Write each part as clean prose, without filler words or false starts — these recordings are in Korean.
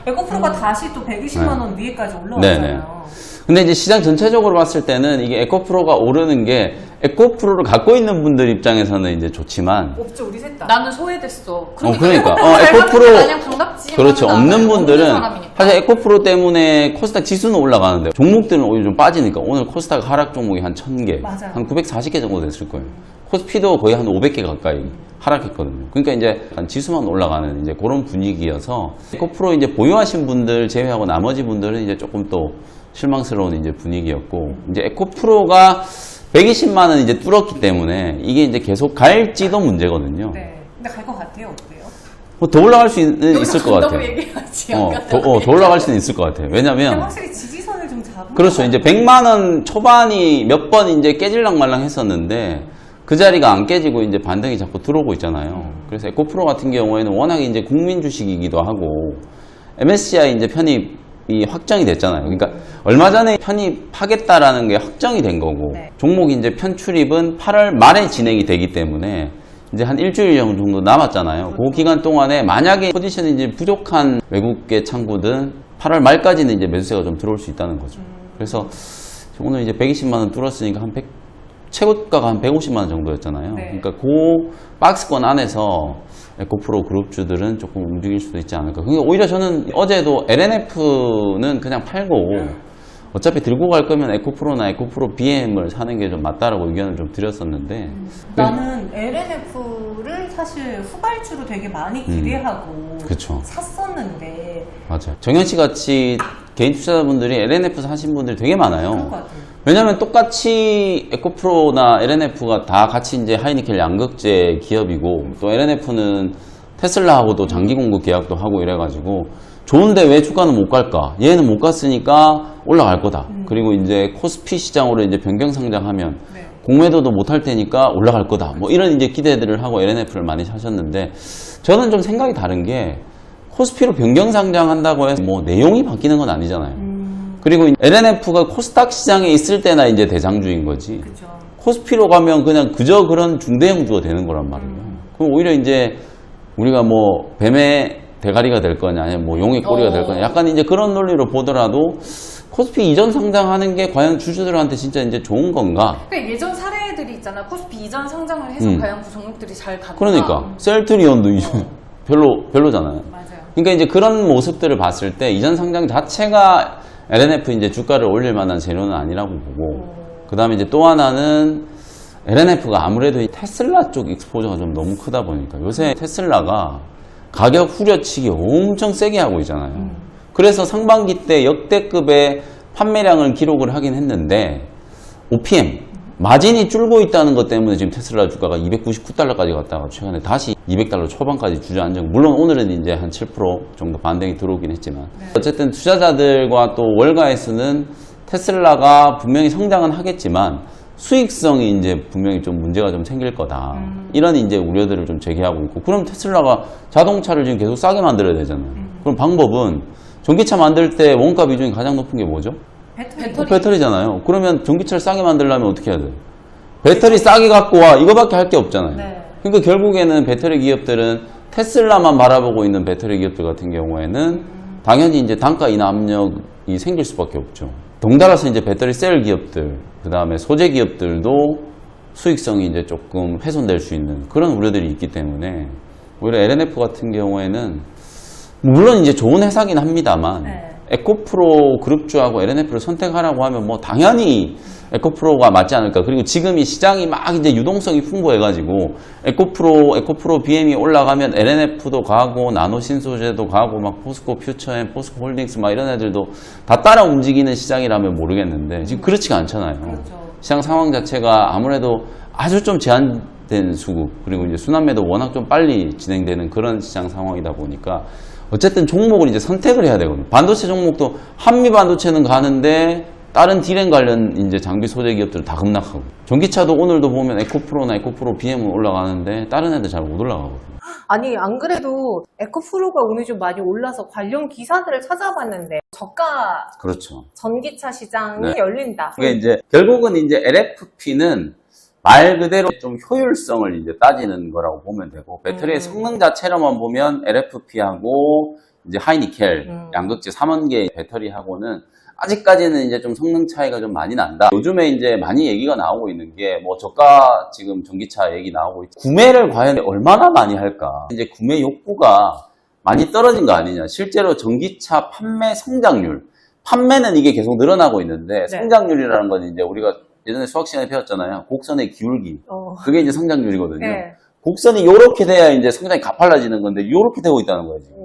에코프로가 다시 또 120만 원 위에까지 올라왔잖아요. 근데 이제 시장 전체적으로 봤을 때는 이게 에코프로가 오르는 게 에코프로를 갖고 있는 분들 입장에서는 이제 좋지만 없죠, 우리 셋 다. 나는 소외됐어. 그러니까 에코프로 마냥 반갑지. 그렇죠. 없는 분들은 사람이니까. 사실 에코프로 때문에 코스닥 지수는 올라가는데 종목들은 오히려 좀 빠지니까 오늘 코스닥 하락 종목이 한 1000개, 맞아요. 한 940개 정도 됐을 거예요. 코스피도 거의 한 500개 가까이 하락했거든요. 그러니까 이제 한 지수만 올라가는 이제 그런 분위기여서 에코프로 이제 보유하신 분들 제외하고 나머지 분들은 이제 조금 또 실망스러운 이제 분위기였고, 이제 에코프로가 120만 원 이제 뚫었기 때문에 이게 이제 계속 갈지도 문제거든요. 네. 근데 갈 것 같아요, 어때요? 뭐 더 올라갈 수 있을 것 같아요. 얘기하지. 더 올라갈 수는 있을 것 같아요. 근데 왜냐면 확실히 지지선을 좀 잡은 그렇죠. 이제 100만 원 초반이 몇 번 이제 깨질랑 말랑 했었는데 그 자리가 안 깨지고 이제 반등이 자꾸 들어오고 있잖아요. 그래서 에코프로 같은 경우에는 워낙에 이제 국민 주식이기도 하고 MSCI 이제 편입이 확정이 됐잖아요. 그러니까 얼마 전에 편입하겠다라는 게 확정이 된 거고, 네. 종목이 이제 편출입은 8월 말에 진행이 되기 때문에 이제 한 일주일 정도 남았잖아요. 그 기간 동안에 만약에 포지션이 이제 부족한 외국계 창구든 8월 말까지는 이제 매수세가 좀 들어올 수 있다는 거죠. 그래서 오늘 이제 120만 원 뚫었으니까 한 100, 최고가가 한 150만 원 정도였잖아요. 네. 그러니까 그 박스권 안에서 에코프로 그룹주들은 조금 움직일 수도 있지 않을까. 그러니까 오히려 저는 어제도 LNF는 그냥 팔고 어차피 들고 갈 거면 에코프로나 에코프로 BM을 사는 게 좀 맞다라고 의견을 좀 드렸었는데, 나는 LNF를 사실 후발주로 되게 많이 기대하고 그쵸. 샀었는데 맞아요. 정현 씨 같이 개인 투자자분들이 LNF 사신 분들이 되게 많아요. 그럴 것 같아요. 왜냐면 똑같이 에코프로나 LNF가 다 같이 이제 하이니켈 양극재 기업이고, 또 LNF는 테슬라하고도 장기 공급 계약도 하고 이래가지고 좋은데 왜 주가는 못 갈까? 얘는 못 갔으니까 올라갈 거다. 그리고 이제 코스피 시장으로 이제 변경 상장하면 네. 공매도도 못 할 테니까 올라갈 거다. 뭐 이런 이제 기대들을 하고 LNF를 많이 사셨는데, 저는 좀 생각이 다른 게 코스피로 변경 상장한다고 해서 뭐 내용이 바뀌는 건 아니잖아요. 그리고 LNF가 코스닥 시장에 있을 때나 이제 대장주인 거지. 그죠. 코스피로 가면 그냥 그저 그런 중대형주가 되는 거란 말이에요. 그럼 오히려 이제 우리가 뭐 뱀의 대가리가 될 거냐, 아니면 뭐 용의 꼬리가 될 거냐, 약간 이제 그런 논리로 보더라도 코스피 이전 상장하는 게 과연 주주들한테 진짜 이제 좋은 건가? 그러니까 예전 사례들이 있잖아. 코스피 이전 상장을 해서 과연 그 종목들이 잘 갔나. 그러니까 셀트리온도 이전 별로잖아요. 맞아요. 그러니까 이제 그런 모습들을 봤을 때 이전 상장 자체가 LNF 이제 주가를 올릴 만한 재료는 아니라고 보고, 그 다음에 이제 또 하나는 LNF가 아무래도 이 테슬라 쪽 익스포저가 좀 너무 크다 보니까 요새 테슬라가 가격 후려치기 엄청 세게 하고 있잖아요. 그래서 상반기 때 역대급의 판매량을 기록을 하긴 했는데 OPM 마진이 줄고 있다는 것 때문에 지금 테슬라 주가가 299달러까지 갔다가 최근에 다시 200달러 초반까지 주저앉은, 물론 오늘은 이제 한 7% 정도 반등이 들어오긴 했지만, 어쨌든 투자자들과 또 월가에서는 테슬라가 분명히 성장은 하겠지만 수익성이 이제 분명히 좀 문제가 좀 생길 거다. 이런 이제 우려들을 좀 제기하고 있고, 그럼 테슬라가 자동차를 지금 계속 싸게 만들어야 되잖아요. 그럼 방법은 전기차 만들 때 원가 비중이 가장 높은 게 뭐죠? 배터리잖아요. 그러면 전기차를 싸게 만들려면 어떻게 해야 돼요? 배터리 싸게 갖고 와, 이거밖에 할 게 없잖아요. 네. 그러니까 결국에는 배터리 기업들은 테슬라만 바라보고 있는 배터리 기업들 같은 경우에는 당연히 이제 단가 인하 압력이 생길 수밖에 없죠. 덩달아서 이제 배터리 셀 기업들, 그 다음에 소재 기업들도 수익성이 이제 조금 훼손될 수 있는 그런 우려들이 있기 때문에 오히려 LNF 같은 경우에는 물론 이제 좋은 회사긴 합니다만, 네. 에코프로 그룹주하고 LNF를 선택하라고 하면 뭐 당연히 에코프로가 맞지 않을까. 그리고 지금 이 시장이 막 이제 유동성이 풍부해가지고 에코프로 BM이 올라가면 LNF도 가고 나노신소재도 가고 막 포스코 퓨처엠, 포스코 홀딩스 막 이런 애들도 다 따라 움직이는 시장이라면 모르겠는데 지금 그렇지가 않잖아요. 그렇죠. 시장 상황 자체가 아무래도 아주 좀 제한된 수급, 그리고 이제 순환매도 워낙 좀 빨리 진행되는 그런 시장 상황이다 보니까 어쨌든 종목을 이제 선택을 해야 되거든요. 반도체 종목도 한미 반도체는 가는데 다른 D램 관련 이제 장비 소재 기업들은 다 급락하고, 전기차도 오늘도 보면 에코프로나 에코프로 BM은 올라가는데 다른 애들 잘 못 올라가거든요. 아니, 안 그래도 에코프로가 오늘 좀 많이 올라서 관련 기사들을 찾아봤는데 저가 그렇죠. 전기차 시장이 네. 열린다. 그게 이제 결국은 이제 LFP는 말 그대로 좀 효율성을 이제 따지는 거라고 보면 되고, 배터리의 성능 자체로만 보면 LFP하고 이제 하이니켈, 양극재 3원계 배터리하고는 아직까지는 이제 좀 성능 차이가 좀 많이 난다. 요즘에 이제 많이 얘기가 나오고 있는 게 뭐 저가 지금 전기차 얘기 나오고 있죠. 구매를 과연 얼마나 많이 할까? 이제 구매 욕구가 많이 떨어진 거 아니냐. 실제로 전기차 판매 성장률, 판매는 이게 계속 늘어나고 있는데 성장률이라는 건 이제 우리가 예전에 수학 시간에 배웠잖아요. 곡선의 기울기. 그게 이제 성장률이거든요. 네. 곡선이 요렇게 돼야 이제 성장이 가팔라지는 건데 요렇게 되고 있다는 거예요. 지금.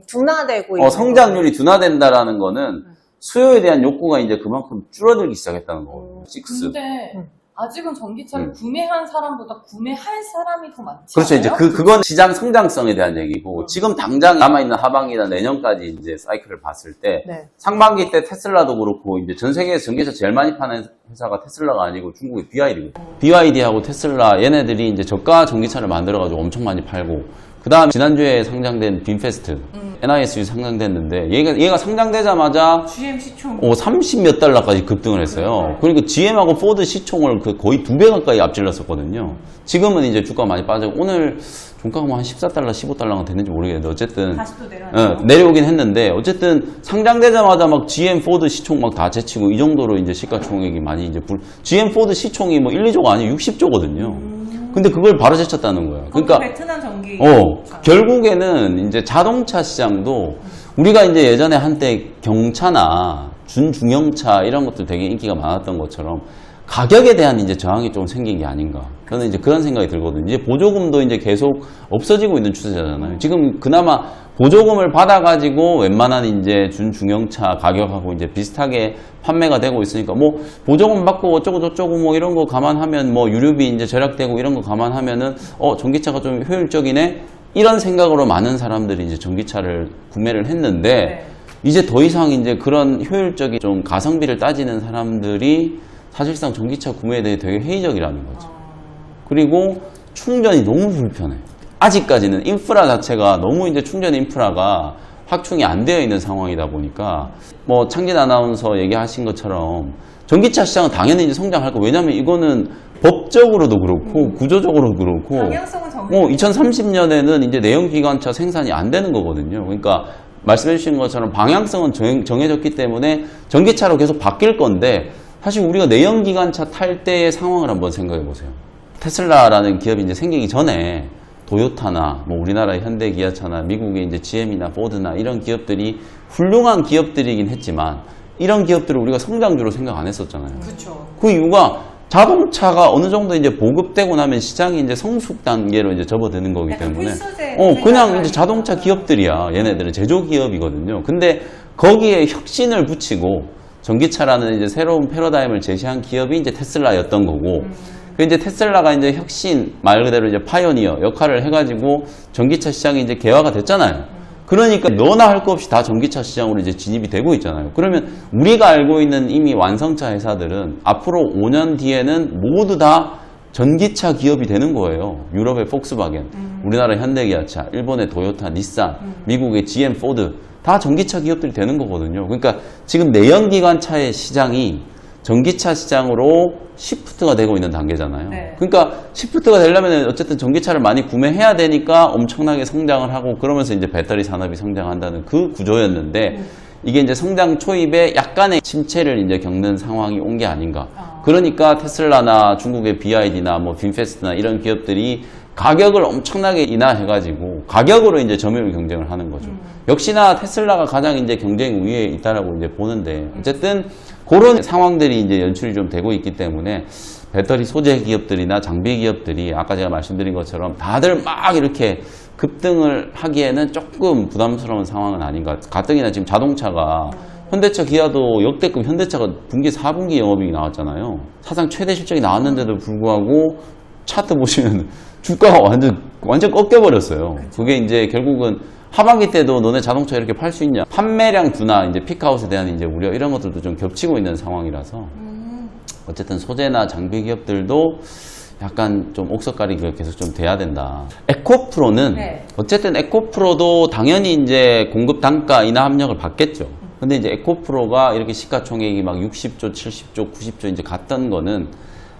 둔화되고 있는 성장률이 둔화된다라는 거는 수요에 대한 욕구가 이제 그만큼 줄어들기 시작했다는 거거든요. 6. 근데 아직은 전기차를 구매한 사람보다 구매할 사람이 더 많지 그렇죠. 않아요? 이제 그건 시장 성장성에 대한 얘기고, 지금 당장 남아있는 하반기나 내년까지 이제 사이클을 봤을 때, 네. 상반기 때 테슬라도 그렇고, 이제 전 세계에서 전기차 제일 많이 파는 회사가 테슬라가 아니고 중국의 BYD거든요. BYD하고 테슬라, 얘네들이 이제 저가 전기차를 만들어가지고 엄청 많이 팔고, 그 다음에 지난주에 상장된 빈페스트, NISU 상장됐는데, 얘가 상장되자마자 GM 시총 30몇 달러까지 급등을 했어요. 그러니까 GM하고 포드 시총을 거의 2배 가까이 앞질렀었거든요. 지금은 이제 주가가 많이 빠지고, 오늘 종가가 뭐 한 14달러, 15달러가 됐는지 모르겠는데, 어쨌든. 다시 또 내려왔죠. 내려오긴 했는데, 어쨌든 상장되자마자 막 GM, 포드 시총 막 다 제치고, 이 정도로 이제 시가총액이 많이 이제 GM, 포드 시총이 뭐 1, 2조가 아니고 60조거든요. 근데 그걸 바로 제쳤다는 거예요. 그러니까. 베트남 전기. 결국에는 이제 자동차 시장도 우리가 이제 예전에 한때 경차나 준중형차 이런 것들 되게 인기가 많았던 것처럼 가격에 대한 이제 저항이 좀 생긴 게 아닌가. 저는 이제 그런 생각이 들거든요. 이제 보조금도 이제 계속 없어지고 있는 추세잖아요. 지금 그나마 보조금을 받아가지고 웬만한 이제 준중형차 가격하고 이제 비슷하게 판매가 되고 있으니까 뭐 보조금 받고 어쩌고 저쩌고 뭐 이런 거 감안하면 뭐 유류비 이제 절약되고 이런 거 감안하면은 전기차가 좀 효율적이네? 이런 생각으로 많은 사람들이 이제 전기차를 구매를 했는데 이제 더 이상 이제 그런 효율적인 좀 가성비를 따지는 사람들이 사실상 전기차 구매에 대해 되게 회의적이라는 거죠. 그리고 충전이 너무 불편해. 아직까지는 인프라 자체가 너무 이제 충전 인프라가 확충이 안 되어 있는 상황이다 보니까 뭐 창진 아나운서 얘기하신 것처럼 전기차 시장은 당연히 이제 성장할 거. 왜냐면 이거는 법적으로도 그렇고 구조적으로도 그렇고 방향성은 정해져 2030년에는 이제 내연기관차 생산이 안 되는 거거든요. 그러니까 말씀해 주신 것처럼 방향성은 정해졌기 때문에 전기차로 계속 바뀔 건데 사실 우리가 내연기관차 탈 때의 상황을 한번 생각해 보세요. 테슬라라는 기업이 이제 생기기 전에 도요타나 뭐 우리나라의 현대 기아차나 미국의 이제 GM이나 포드나 이런 기업들이 훌륭한 기업들이긴 했지만 이런 기업들을 우리가 성장주로 생각 안 했었잖아요. 그렇죠. 그 이유가 자동차가 어느 정도 이제 보급되고 나면 시장이 이제 성숙 단계로 이제 접어드는 거기 때문에 그냥 이제 자동차 기업들이야. 얘네들은 제조 기업이거든요. 근데 거기에 혁신을 붙이고 전기차라는 이제 새로운 패러다임을 제시한 기업이 이제 테슬라였던 거고 그 이제 테슬라가 이제 혁신 말 그대로 이제 파이오니어 역할을 해가지고 전기차 시장이 이제 개화가 됐잖아요. 그러니까 너나 할 거 없이 다 전기차 시장으로 이제 진입이 되고 있잖아요. 그러면 우리가 알고 있는 이미 완성차 회사들은 앞으로 5년 뒤에는 모두 다 전기차 기업이 되는 거예요. 유럽의 폭스바겐, 우리나라 현대기아차, 일본의 도요타, 닛산, 미국의 GM, 포드 다 전기차 기업들이 되는 거거든요. 그러니까 지금 내연기관차의 시장이 전기차 시장으로 시프트가 되고 있는 단계잖아요. 그러니까 시프트가 되려면 어쨌든 전기차를 많이 구매해야 되니까 엄청나게 성장을 하고 그러면서 이제 배터리 산업이 성장한다는 그 구조였는데 이게 이제 성장 초입에 약간의 침체를 이제 겪는 상황이 온 게 아닌가. 그러니까 테슬라나 중국의 BYD나 뭐 빈페스트나 이런 기업들이 가격을 엄청나게 인하해가지고 가격으로 이제 점유율 경쟁을 하는 거죠. 역시나 테슬라가 가장 이제 경쟁 우위에 있다라고 이제 보는데 어쨌든 그런 상황들이 이제 연출이 좀 되고 있기 때문에 배터리 소재 기업들이나 장비 기업들이 아까 제가 말씀드린 것처럼 다들 막 이렇게 급등을 하기에는 조금 부담스러운 상황은 아닌가. 가뜩이나 지금 자동차가 현대차 기아도 역대급 현대차가 분기 4분기 영업이익이 나왔잖아요. 사상 최대 실적이 나왔는데도 불구하고 차트 보시면 주가가 완전 꺾여버렸어요. 그게 이제 결국은 하반기 때도 너네 자동차 이렇게 팔 수 있냐. 판매량 둔화, 이제 피크아웃에 대한 이제 우려 이런 것들도 좀 겹치고 있는 상황이라서 어쨌든 소재나 장비 기업들도 약간 좀 옥석가리가 계속 좀 돼야 된다. 에코프로는 어쨌든 에코프로도 당연히 이제 공급 단가 인하 압력을 받겠죠. 근데 이제 에코프로가 이렇게 시가총액이 막 60조, 70조, 90조 이제 갔던 거는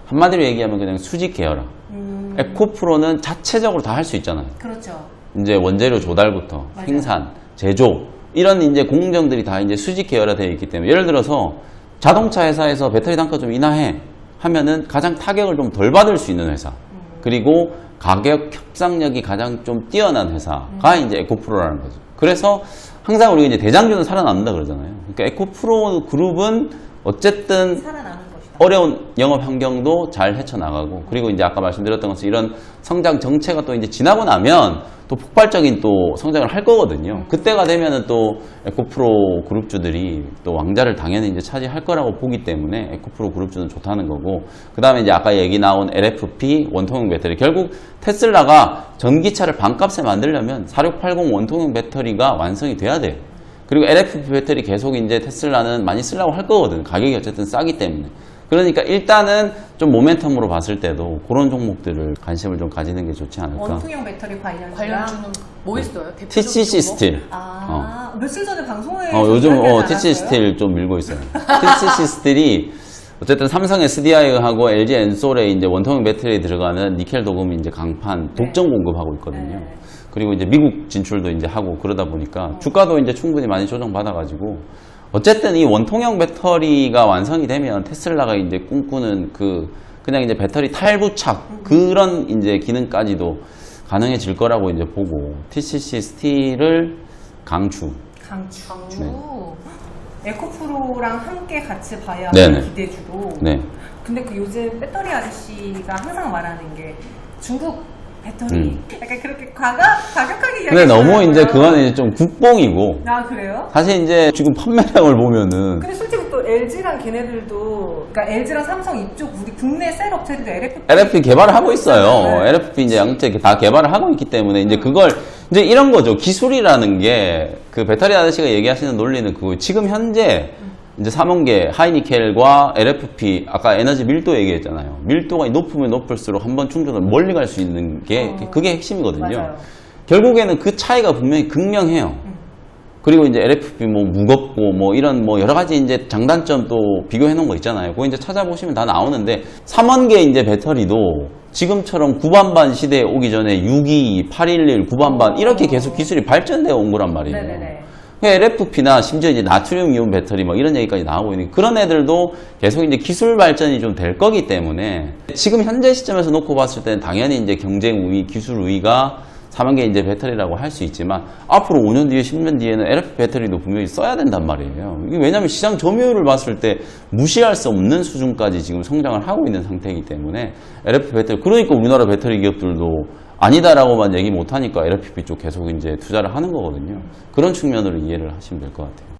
한마디로 얘기하면 그냥 수직 계열화. 에코프로는 자체적으로 다 할 수 있잖아요. 그렇죠. 이제 원재료 조달부터 생산, 제조 이런 이제 공정들이 다 이제 수직 계열화되어 있기 때문에 예를 들어서 자동차 회사에서 배터리 단가 좀 인하해 하면은 가장 타격을 좀 덜 받을 수 있는 회사 그리고 가격 협상력이 가장 좀 뛰어난 회사가 이제 에코프로라는 거죠. 그래서 항상 우리가 이제 대장주는 살아남는다 그러잖아요. 그러니까 에코프로 그룹은 어쨌든 살아남은 것이다. 어려운 영업 환경도 잘 헤쳐나가고 그리고 이제 아까 말씀드렸던 것처럼 이런 성장 정체가 또 이제 지나고 나면 또 폭발적인 또 성장을 할 거거든요. 그때가 되면은 또 에코프로 그룹주들이 또 왕자를 당연히 이제 차지할 거라고 보기 때문에 에코프로 그룹주는 좋다는 거고 그 다음에 이제 아까 얘기 나온 LFP 원통형 배터리 결국 테슬라가 전기차를 반값에 만들려면 4680 원통형 배터리가 완성이 돼야 돼요. 그리고 LFP 배터리 계속 이제 테슬라는 많이 쓰려고 할 거거든. 가격이 어쨌든 싸기 때문에. 그러니까 일단은 좀 모멘텀으로 봤을 때도 그런 종목들을 관심을 좀 가지는 게 좋지 않을까. 원통형 배터리 관련주랑 관련주는 뭐 있어요? 대표적인 TCC 종목? 스틸. 며칠 전에 방송에 요즘 이야기하지 TCC 않았어요? 스틸 좀 밀고 있어요. TCC 스틸이 어쨌든 삼성 SDI하고 LG 엔솔에 이제 원통형 배터리에 들어가는 니켈 도금 이제 강판 독점 공급하고 있거든요. 네. 그리고 이제 미국 진출도 이제 하고 그러다 보니까 주가도 이제 충분히 많이 조정받아가지고 어쨌든 이 원통형 배터리가 완성이 되면 테슬라가 이제 꿈꾸는 그냥 이제 배터리 탈부착 그런 이제 기능까지도 가능해질 거라고 이제 보고 TCC 스틸을 강추. 강추. 네. 에코프로랑 함께 같이 봐야 네네. 기대주로. 네. 근데 그 요즘 배터리 아저씨가 항상 말하는 게 중국 배터리 약간 그렇게 과격하게 이야기하잖아요. 근데 너무 이제 그거는 이제 좀 국뽕이고 아 그래요? 사실 이제 지금 판매량을 보면은 근데 솔직히 또 LG랑 걔네들도 그러니까 LG랑 삼성 이쪽 우리 국내 셀 업체들도 LFP 개발을 하고 있어요. 네. LFP 이제 양체 다 개발을 하고 있기 때문에 이제 그걸 이제 이런 거죠. 기술이라는 게 그 배터리 아저씨가 얘기하시는 논리는 그거 지금 현재 이제 삼원계 하이니켈과 LFP 아까 에너지 밀도 얘기했잖아요. 밀도가 높으면 높을수록 한 번 충전을 멀리 갈 수 있는 게 그게 핵심이거든요. 맞아요. 결국에는 그 차이가 분명히 극명해요. 그리고 이제 LFP 뭐 무겁고 뭐 이런 뭐 여러 가지 이제 장단점 또 비교해 놓은 거 있잖아요. 그거 이제 찾아보시면 다 나오는데 3원계 이제 배터리도 지금처럼 9반반 시대에 오기 전에 622, 811, 9반반 이렇게 계속 기술이 발전되어 온 거란 말이에요. 네네네. LFP나 심지어 이제 나트륨 이온 배터리 뭐 이런 얘기까지 나오고 있는 그런 애들도 계속 이제 기술 발전이 좀 될 거기 때문에 지금 현재 시점에서 놓고 봤을 때는 당연히 이제 경쟁 우위, 기술 우위가 3원계 이제 배터리라고 할 수 있지만 앞으로 5년 뒤에 10년 뒤에는 LFP 배터리도 분명히 써야 된단 말이에요. 이게 왜냐하면 시장 점유율을 봤을 때 무시할 수 없는 수준까지 지금 성장을 하고 있는 상태이기 때문에 LFP 배터리 그러니까 우리나라 배터리 기업들도 아니다라고만 얘기 못하니까 LFP 쪽 계속 이제 투자를 하는 거거든요. 그런 측면으로 이해를 하시면 될 것 같아요.